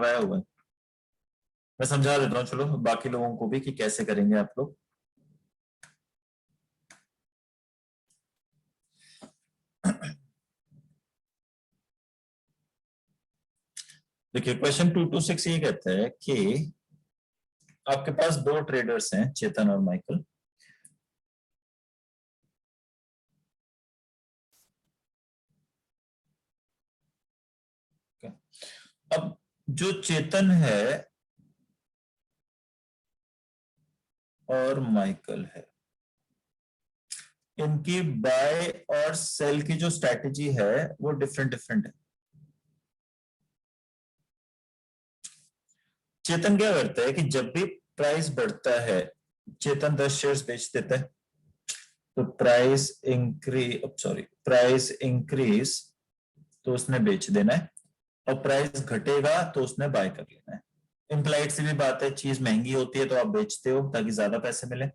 करवाया हुआ है। मैं समझा देता हूँ चलो बाकी लोगों को भी कि कैसे करेंगे आप लोग। देखिए क्वेश्चन 226 ये कहता है कि आपके पास दो ट्रेडर्स हैं, चेतन और माइकल। अब जो चेतन है और माइकल है, इनकी बाय और सेल की जो स्ट्रैटेजी है वो डिफरेंट डिफरेंट है। चेतन क्या करता है कि जब भी प्राइस बढ़ता है चेतन 10 शेयर्स बेच देता है, तो प्राइस इंक्रीज तो उसने बेच देना है, और प्राइस घटेगा तो उसने बाय कर लेना है। इम्प्लाइड सी भी बात है, चीज महंगी होती है तो आप बेचते हो ताकि ज्यादा पैसे मिले,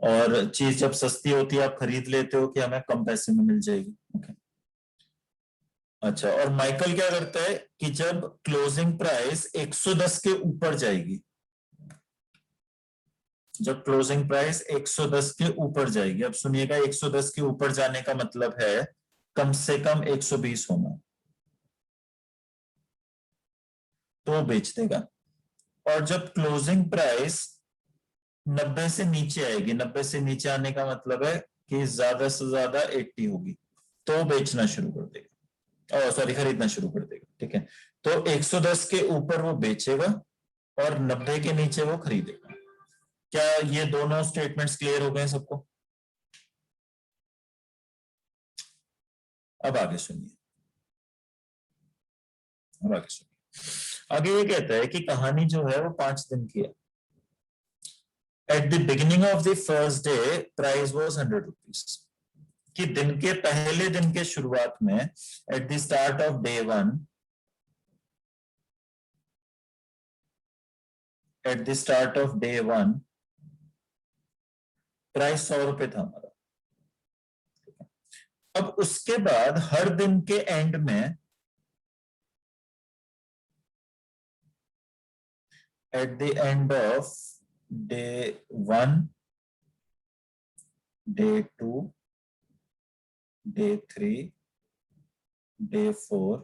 और चीज जब सस्ती होती है आप खरीद लेते हो कि हमें कम पैसे में मिल जाएगी। ओके अच्छा, और माइकल क्या करता है कि जब क्लोजिंग प्राइस 110 के ऊपर जाएगी, जब क्लोजिंग प्राइस 110 के ऊपर जाएगी, अब सुनिएगा 110 के ऊपर जाने का मतलब है कम से कम 120 होना, तो बेच देगा। और जब क्लोजिंग प्राइस 90 से नीचे आएगी, 90 से नीचे आने का मतलब है कि ज्यादा से ज्यादा 80 होगी, तो बेचना शुरू कर देगा, सॉरी खरीदना शुरू कर देगा। ठीक है, तो 110 के ऊपर वो बेचेगा और 90 के नीचे वो खरीदेगा। क्या ये दोनों स्टेटमेंट्स क्लियर हो गए सबको? अब आगे सुनिए, अब आगे सुनिए। आगे ये कहता है कि कहानी जो है वो 5 दिन की है। At the beginning of the first day price was 100 rupees, कि दिन के पहले दिन के शुरुआत में, at the start of day 1, at the start of day 1 price 100 रुपए था हमारा। अब उसके बाद हर दिन के एंड में, at the end of day 1, day 2, day 3, day 4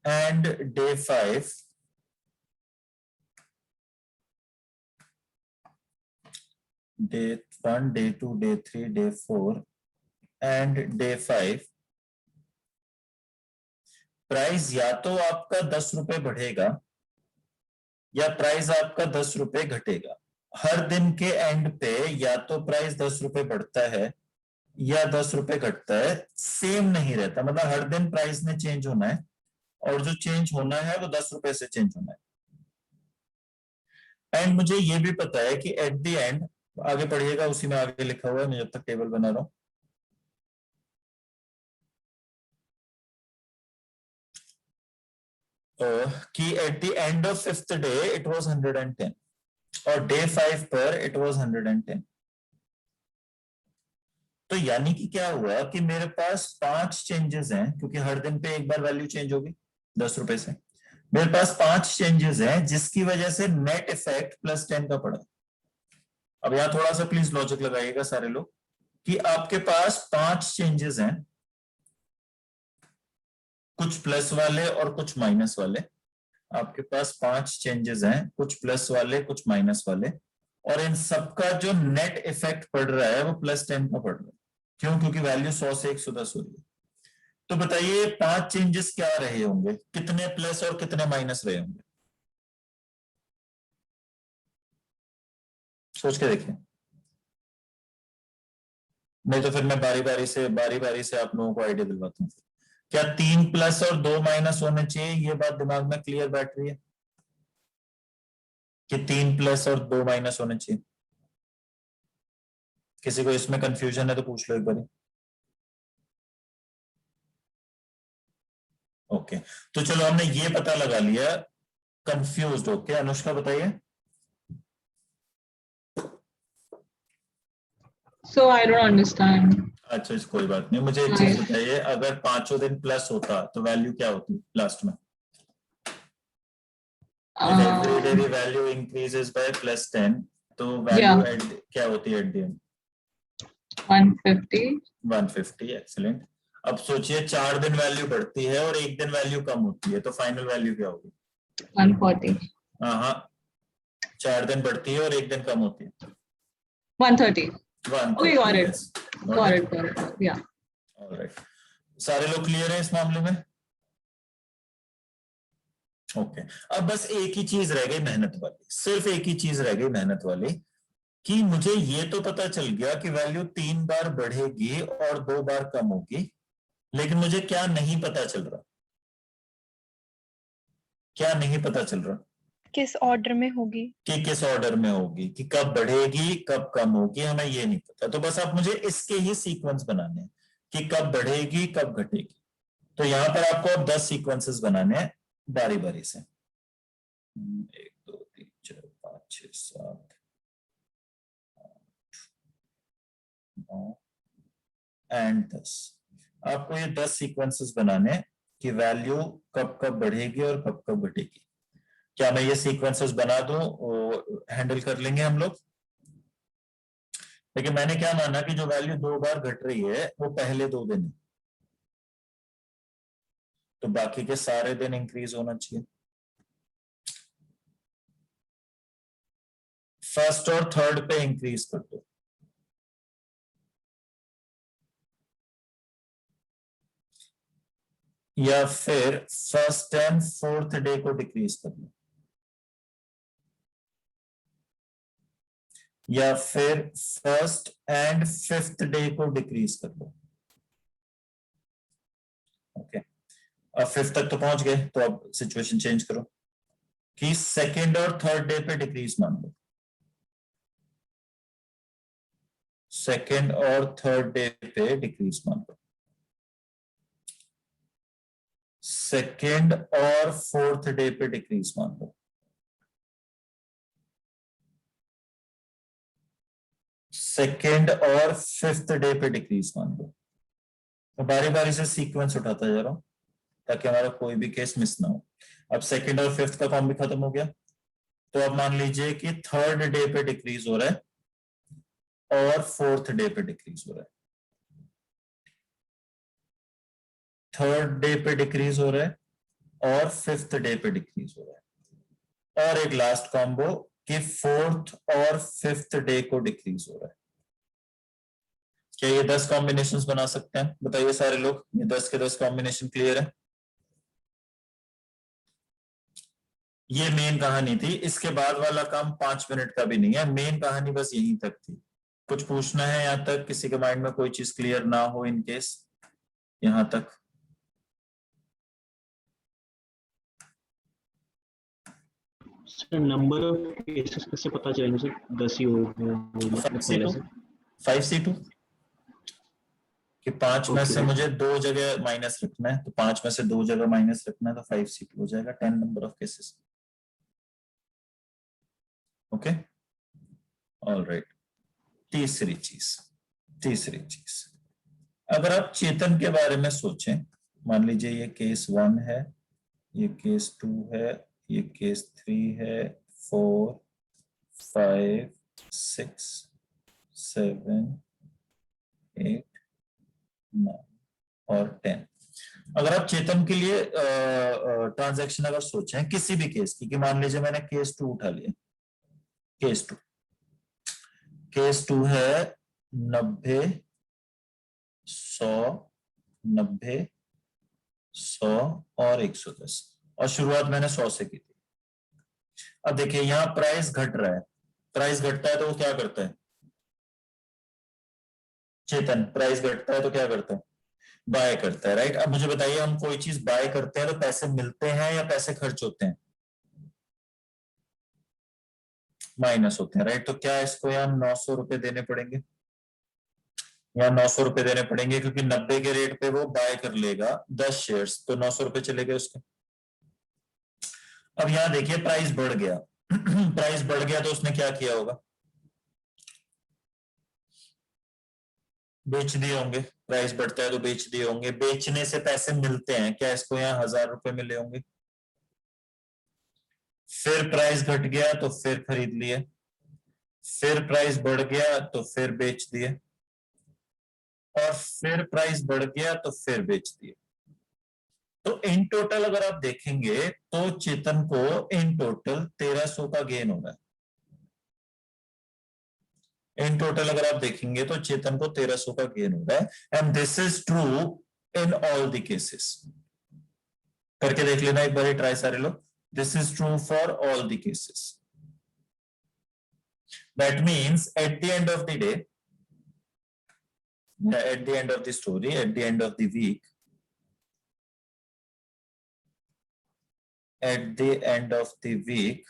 and day 5, day 1, day 2, day 3, day 4 and day 5, price या तो आपका 10 रुपए बढ़ेगा या प्राइस आपका 10 रुपए घटेगा। हर दिन के एंड पे या तो प्राइस 10 रुपए बढ़ता है या 10 रुपए घटता है, सेम नहीं रहता। मतलब हर दिन प्राइस ने चेंज होना है, और जो चेंज होना है वो 10 रुपए से चेंज होना है। एंड मुझे ये भी पता है कि एट द एंड, आगे पढ़िएगा उसी में आगे लिखा हुआ है, मैं जब तक टेबल बना रहा हूं, कि at the end of 5th day it was 110 और डे 5 पर इट वाज 110। तो यानी कि क्या हुआ कि मेरे पास 5 चेंजेस हैं, क्योंकि हर दिन पे एक बार वैल्यू चेंज होगी 10 रुपए से। मेरे पास 5 चेंजेस हैं जिसकी वजह से नेट इफेक्ट +10 का पड़ा। अब यहां थोड़ा सा प्लीज लॉजिक लगाइएगा सारे लोग, कि आपके पास 5 चेंजेस हैं, कुछ प्लस वाले और कुछ माइनस वाले। आपके पास 5 चेंजेस हैं, कुछ प्लस वाले कुछ माइनस वाले, और इन सबका जो नेट इफेक्ट पड़ रहा है वो +10 का पड़ रहा है। क्यों? क्योंकि वैल्यू 100 से 110 हो रही है। तो बताइए 5 चेंजेस क्या रहे होंगे, कितने प्लस और कितने माइनस रहे होंगे? सोच के देखिए, नहीं तो फिर मैं बारी बारी से आप लोगों को आइडिया दिलवाता हूँ। क्या 3 प्लस और 2 माइनस होने चाहिए? ये बात दिमाग में क्लियर बैठ रही है कि 3 प्लस और 2 माइनस होने चाहिए? किसी को इसमें कंफ्यूजन है तो पूछ लो एक बार। ओके, तो चलो हमने ये पता लगा लिया, कंफ्यूज्ड हो क्या? अनुष्का बताइए। So I don't understand. अच्छा कोई बात नहीं, मुझे एक चीज बताइए, अगर 5 दिन प्लस होता तो वैल्यू क्या होती लास्ट में? If every day the value increases by +10, तो Yeah. वैल्यू क्या होती है एट द एंड? 150. 150. एक्सीलेंट. अब सोचिए 4 दिन वैल्यू बढ़ती है और 1 दिन वैल्यू कम होती है, तो फाइनल वैल्यू क्या होगी? 140. हाँ, 4 दिन बढ़ती है और 1 दिन कम होती है. 130. 130. Okay, got it. Yes. Got it. Yeah. Alright. सारे लोग क्लियर हैं इस मामले में? ओके. अब बस एक ही चीज रह गई मेहनत वाली, सिर्फ एक ही चीज रह गई मेहनत वाली, कि मुझे ये तो पता चल गया कि वैल्यू 3 बार बढ़ेगी और 2 बार कम होगी, लेकिन मुझे क्या नहीं पता चल रहा? क्या नहीं पता चल रहा? किस ऑर्डर में होगी, कि किस ऑर्डर में होगी, कि कब बढ़ेगी कब कम होगी, हमें ये नहीं पता. तो बस आप मुझे इसके ही सीक्वेंस बनाने हैं कि कब बढ़ेगी कब घटेगी. तो यहां पर आपको अब 10 सीक्वेंसेस बनाने हैं बारी बारी से. 1 2 3 4 5 6 7 9 एंड 10. आपको ये 10 सीक्वेंसेस बनाने हैं कि वैल्यू कब कब बढ़ेगी और कब कब घटेगी. क्या मैं ये सीक्वेंसेस बना दूं? हैंडल कर लेंगे हम लोग. लेकिन मैंने क्या माना कि जो वैल्यू 2 बार घट रही है वो पहले 2 दिन है, तो बाकी के सारे दिन इंक्रीज होना चाहिए. फर्स्ट और थर्ड पे इंक्रीज कर दो. या फिर फर्स्ट एंड फोर्थ डे को डिक्रीज कर लो. या फिर फर्स्ट एंड फिफ्थ डे को डिक्रीज कर लो. ओके. अब फिफ्थ तक तो पहुंच गए, तो अब सिचुएशन चेंज करो कि सेकेंड और थर्ड डे पे डिक्रीज मान लो. सेकेंड और थर्ड डे पे डिक्रीज मान लो. सेकेंड और फोर्थ डे पे डिक्रीज मान लो. सेकेंड और फिफ्थ डे पे डिक्रीज मान लो. तो बारी बारी से सीक्वेंस उठाता जा रहा हूं ताकि हमारा कोई भी केस मिस ना हो. अब सेकेंड और फिफ्थ का काम भी खत्म हो गया, तो अब मान लीजिए कि थर्ड डे पे डिक्रीज हो रहा है और फोर्थ डे पे डिक्रीज हो रहा है. थर्ड डे पे डिक्रीज हो रहा है और फिफ्थ डे पे डिक्रीज हो रहा है. और एक लास्ट कॉम्बो कि फोर्थ और फिफ्थ डे को डिक्रीज हो रहा है. क्या ये 10 कॉम्बिनेशंस बना सकते हैं? बताइए सारे लोग, ये 10 के 10 कॉम्बिनेशन क्लियर है? ये मेन कहानी थी. इसके बाद वाला काम 5 मिनट का भी नहीं है. मेन कहानी बस यहीं तक थी. कुछ पूछना है यहां तक? किसी के माइंड में कोई चीज क्लियर ना हो इन केस यहां तक? सर नंबर ऑफ केसेस कैसे पता चलेंगे सर? 10 ही हो मतलब पहले से 5C2 कि 5 में से Okay. मुझे 2 जगह माइनस रखना है, तो 5 में से 2 जगह माइनस रखना है, तो 5C2 हो जाएगा 10 number of cases. Okay. Alright. तीसरी चीज, अगर आप चेतन के बारे में सोचें, मान लीजिए ये केस 1 है, ये केस 2 है, ये केस 3 है, 4 5 6 7 8 9 और 10. अगर आप चेतन के लिए ट्रांजैक्शन अगर सोचें किसी भी केस की, कि मान लीजिए मैंने केस 2 उठा लिया. केस 2 है 90 100 90 100 और 110, और शुरुआत मैंने 100 से की थी. अब देखिए यहाँ प्राइस घट रहा है. प्राइस घटता है तो वो क्या करता है? चेतन, प्राइस घटता है तो क्या करता है? बाय करता है, राइट. अब मुझे बताइए, हम कोई चीज बाय करते हैं तो पैसे मिलते हैं या पैसे खर्च होते हैं? माइनस होते हैं, राइट. तो क्या इसको यहाँ 900 रुपए देने पड़ेंगे? यहाँ 900 रुपए देने पड़ेंगे क्योंकि 90 के रेट पे वो बाय कर लेगा 10 शेयर्स, तो 900 रुपए चले गए उसके. अब यहाँ देखिए प्राइस बढ़ गया. प्राइस बढ़ गया तो उसने क्या किया होगा? बेच दिए होंगे. प्राइस बढ़ता है तो बेच दिए होंगे. बेचने से पैसे मिलते हैं, क्या इसको यहाँ 1000 रुपए मिले होंगे? फिर प्राइस घट गया तो फिर खरीद लिए, फिर प्राइस बढ़ गया तो फिर बेच दिए, और फिर प्राइस बढ़ गया तो फिर बेच दिए। तो इन टोटल अगर आप देखेंगे तो चेतन को इन टोटल 1300 का गेन हो रहा है। इन टोटल अगर आप देखेंगे तो चेतन को 1300 का गेन हो रहा है, and this is true in all the cases. करके देख लेना एक बार ट्राई सारे लोग। This is true for all the cases. That means at the end of the day, at the end of the story, at the end of the week, at the end of the week,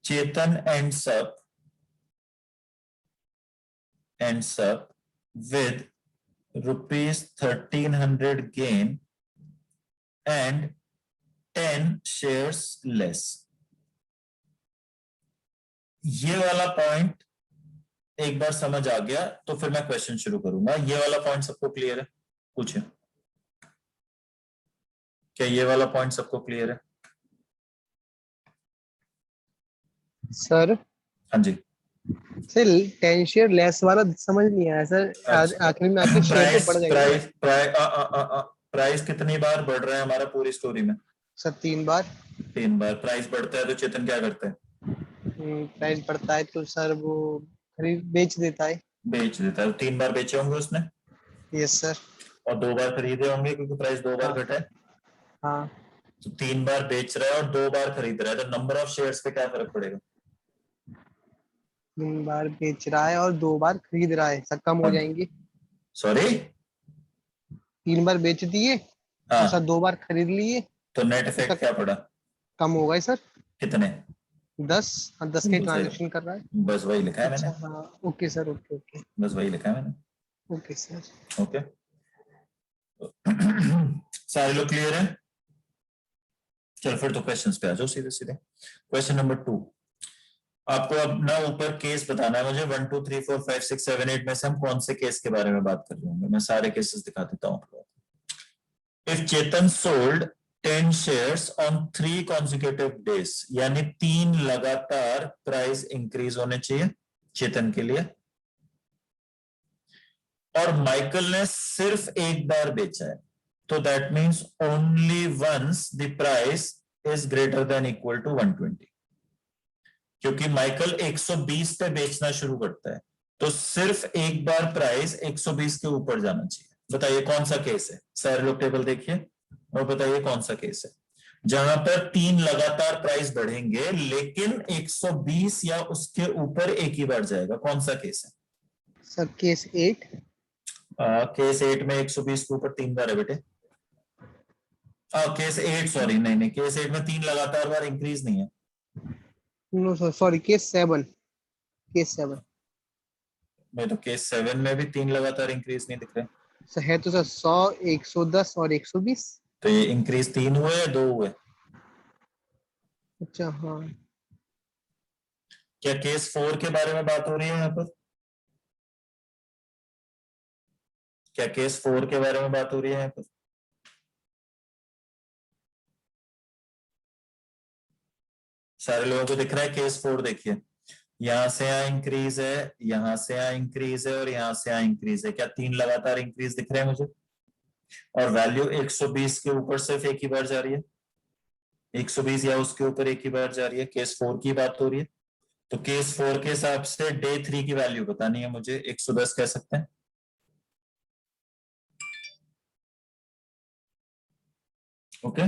Chetan ends up with rupees 1300 gain and 10 shares less. ये वाला point एक बार समझ आ गया तो फिर मैं question शुरू करूंगा। ये वाला पॉइंट सबको क्लियर है? पूछे, क्या ये वाला पॉइंट सबको क्लियर है? सर हाँ जी। सर 10 शेयर लेस वाला समझ नहीं आया सर। आखिर में आके शेयर तो बढ़ जाएगा। प्राइस कितनी बार बढ़ रहा है हमारा पूरी स्टोरी में? सर 3 बार। 3 बार प्राइस बढ़ता है तो चेतन क्या करता है? प्राइस बढ़ता है तो सर वो खरीद बेच देता है। बेच देता है। 3 बार बेचे होंगे उसने? Yes sir. और 2 बार खरीदे होंगे क्योंकि प्राइस 2 बार घटा है। हाँ। तो 3 बार बेच रहा है और 2 बार खरीद रहा है, तो नंबर ऑफ शेयर्स पे क्या फर्क पड़ेगा? 3 बार बेच रहा है और 2 बार खरीद रहा है, सर कम हो जाएंगे। सॉरी, 3 बार बेच दिए और सर 2 बार खरीद लिए तो नेट इफेक्ट क्या पड़ा? कम हो गए सर। कितने? 10 और 10 के ट्रांजैक्शन कर रहा है। बस वही लिखा है मैंने। अच्छा हाँ, ओके सर, ओके ओके बस वही लिखा है मैंने। Okay sir. ओके सारे लोग क्लियर है? चलो फिर तो क्वेश्चंस पे आ जाओ सीधे सीधे। क्वेश्चन नंबर 2, आपको अब ना ऊपर केस बताना है मुझे। 1 2 3 4 5 6 7 8 में से हम कौन से केस के बारे में बात कर रहे होंगे। मैं सारे केसेस दिखा देता हूँ आपको। If Chetan sold 10 shares on 3 consecutive days, यानी 3 लगातार प्राइस इंक्रीज होने चाहिए चेतन के लिए, और माइकल ने सिर्फ एक बार बेचा है, तो that means only once the price is greater than equal to 120। क्योंकि माइकल 120 पे बेचना शुरू करता है, तो सिर्फ एक बार प्राइस 120 के ऊपर जाना चाहिए। बताइए कौन सा केस है? सारे लोग टेबल देखिए और बताइए कौन सा केस है जहां पर 3 लगातार प्राइस बढ़ेंगे लेकिन 120 या उसके ऊपर एक ही बार जाएगा। कौन सा केस है? Sir case 8। केस 8 में 120 के ऊपर 3 बार है बेटे। केस 8 सॉरी, नहीं केस 8 में 3 लगातार बार इंक्रीज नहीं है। No sir, sorry case 7। Case 7 नहीं तो केस 7 में भी 3 लगातार इंक्रीज नहीं दिख रहे। सर है तो सर 100, 110 और 120। तो ये इंक्रीज 3 हुए या 2 हुए? अच्छा हाँ। क्या केस 4 के बारे में बात हो रही है यहाँ पर? क्या केस 4 के बारे में बात हो रही है यहाँ पर? सारे लोगों को दिख रहा है केस 4? देखिए यहां से यहाँ इंक्रीज है, यहां से यहाँ इंक्रीज है और यहां से यहाँ इंक्रीज है। क्या 3 लगातार इंक्रीज दिख रहे हैं मुझे? और वैल्यू 120 के ऊपर सिर्फ एक ही बार जा रही है, 120 या उसके ऊपर एक ही बार जा रही है। केस 4 की बात हो रही है, तो केस 4 के हिसाब से डे 3 की वैल्यू बतानी है मुझे। 110 कह सकते हैं। ओके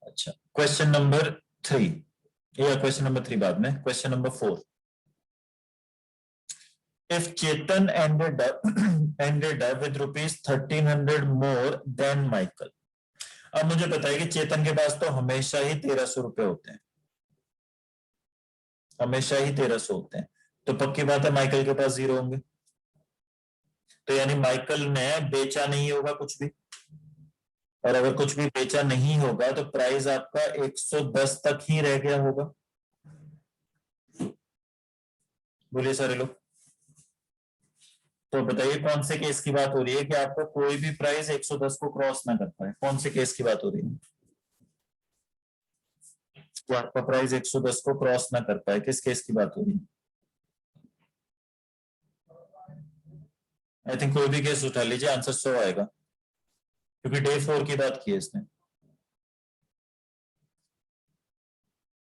अच्छा, क्वेश्चन नंबर 3 या क्वेश्चन नंबर 3 बाद में। Question number 4, if Chetan ended up with rupees 1300 more than Michael। अब मुझे पता है कि चेतन के पास तो हमेशा ही 1300 रुपए होते हैं, हमेशा ही 1300 होते हैं, तो पक्की बात है माइकल के पास 0 होंगे। तो यानी माइकल ने बेचा नहीं होगा कुछ भी, और अगर कुछ भी बेचा नहीं होगा तो प्राइस आपका 110 तक ही रह गया होगा। बोलिए सारे लोग। तो बताइए कौन से केस की बात हो रही है कि आपको कोई भी प्राइस 110 को क्रॉस ना कर पाए? कौन से केस की बात हो रही है? कि आपका प्राइस 110 को क्रॉस ना कर पाए, किस केस की बात हो रही है? आई थिंक कोई भी केस उठा लीजिए, आंसर 100 आएगा, क्योंकि डे 4 की बात की है इसने।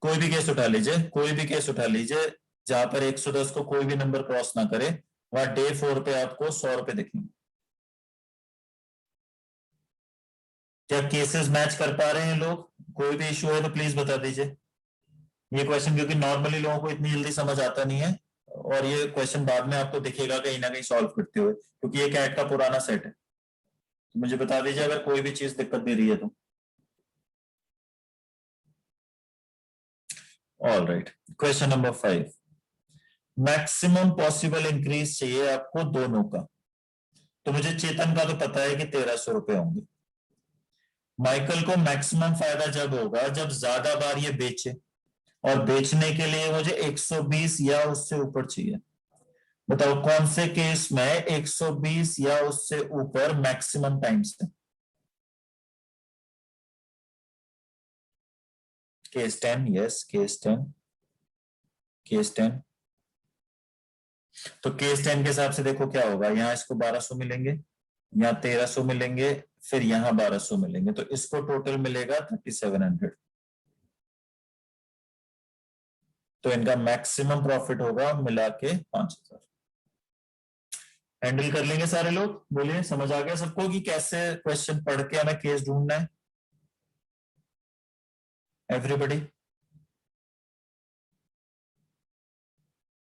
कोई भी केस उठा लीजिए, कोई भी केस उठा लीजिए जहां पर 110 को कोई भी नंबर क्रॉस ना करे, वहां डे 4 पे आपको 100 रुपए दिखेंगे। क्या केसेस मैच कर पा रहे हैं लोग? कोई भी इशू है तो प्लीज बता दीजिए ये क्वेश्चन, क्योंकि नॉर्मली लोगों को इतनी जल्दी समझ आता नहीं है, और ये क्वेश्चन बाद में आपको दिखेगा कहीं ना कहीं सॉल्व करते हुए, क्योंकि ये कैट का पुराना सेट है। तो मुझे बता दीजिए अगर कोई भी चीज दिक्कत दे रही है तो। All right, question number 5, maximum possible increase चाहिए आपको दोनों का। तो मुझे चेतन का तो पता है कि 1300 रुपए होंगे। माइकल को मैक्सिमम फायदा जब होगा जब ज्यादा बार ये बेचे, और बेचने के लिए मुझे 120 या उससे ऊपर चाहिए। बताओ कौन से केस में 120 या उससे ऊपर मैक्सिमम टाइम्स है? Case 10, yes case 10, case 10। तो केस 10 के हिसाब से देखो क्या होगा, यहां इसको 1200 मिलेंगे, यहाँ 1300 मिलेंगे, फिर यहां 1200 मिलेंगे, तो इसको टोटल मिलेगा 3700। तो इनका मैक्सिमम प्रॉफिट होगा मिला के 5000। हैंडल कर लेंगे सारे लोग? बोलिए, समझ आ गया सबको कि कैसे क्वेश्चन पढ़ के हमें केस ढूंढना है? एवरीबॉडी